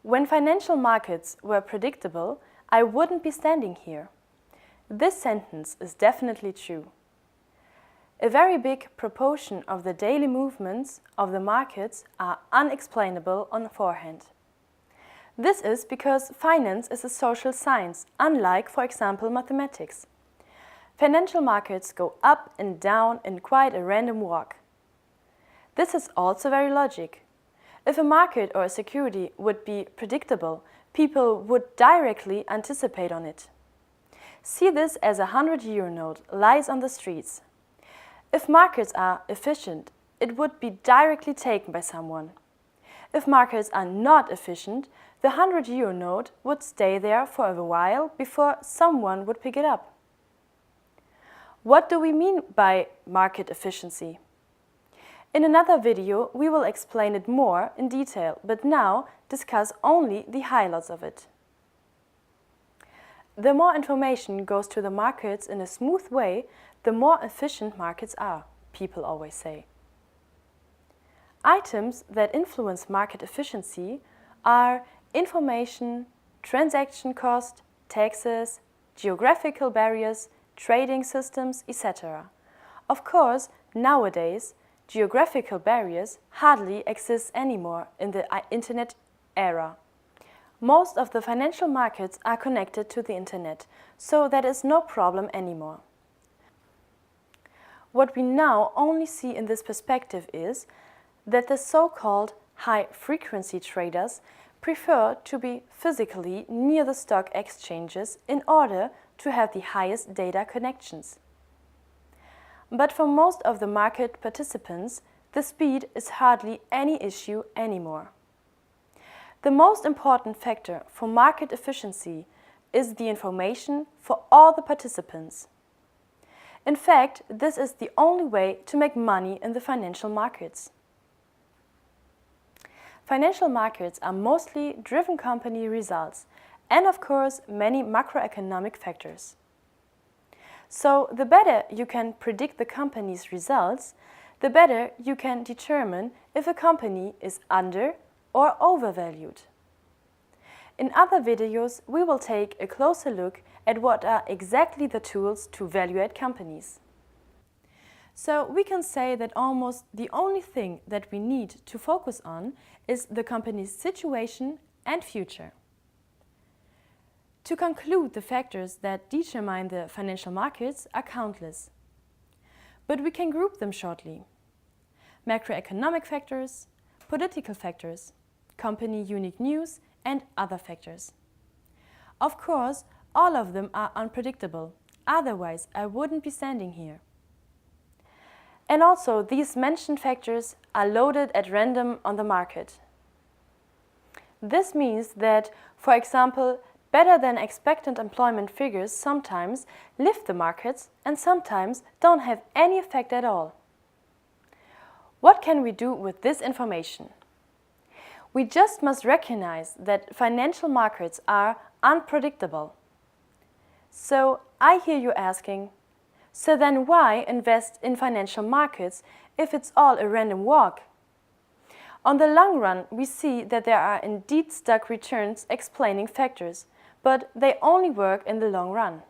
When financial markets were predictable, I wouldn't be standing here. This sentence is definitely true. A very big proportion of the daily movements of the markets are unexplainable on forehand. This is because finance is a social science, unlike, for example, mathematics. Financial markets go up and down in quite a random walk. This is also very logic. If a market or a security would be predictable, people would directly anticipate on it. See this as a 100-euro note lies on the streets. If markets are efficient, it would be directly taken by someone. If markets are not efficient, the 100-euro note would stay there for a while before someone would pick it up. What do we mean by market efficiency? In another video, we will explain it more in detail, but now discuss only the highlights of it. The more information goes to the markets in a smooth way, the more efficient markets are, people always say. Items that influence market efficiency are information, transaction cost, taxes, geographical barriers, trading systems, etc. Of course, nowadays, geographical barriers hardly exist anymore in the internet era. Most of the financial markets are connected to the internet, so that is no problem anymore. What we now only see in this perspective is that the so-called high-frequency traders prefer to be physically near the stock exchanges in order to have the highest data connections. But for most of the market participants, the speed is hardly any issue anymore. The most important factor for market efficiency is the information for all the participants. In fact, this is the only way to make money in the financial markets. Financial markets are mostly driven company results and, of course, many macroeconomic factors. So, the better you can predict the company's results, the better you can determine if a company is under or overvalued. In other videos, we will take a closer look at what are exactly the tools to evaluate companies. So we can say that almost the only thing that we need to focus on is the company's situation and future. To conclude, the factors that determine the financial markets are countless. But we can group them shortly. Macroeconomic factors, political factors, company unique news, and other factors. Of course, all of them are unpredictable, otherwise I wouldn't be standing here. And also, these mentioned factors are loaded at random on the market. This means that, for example, better than expected employment figures sometimes lift the markets and sometimes don't have any effect at all. What can we do with this information? We just must recognize that financial markets are unpredictable. So I hear you asking, so then why invest in financial markets if it's all a random walk? On the long run, we see that there are indeed stock returns explaining factors, but they only work in the long run.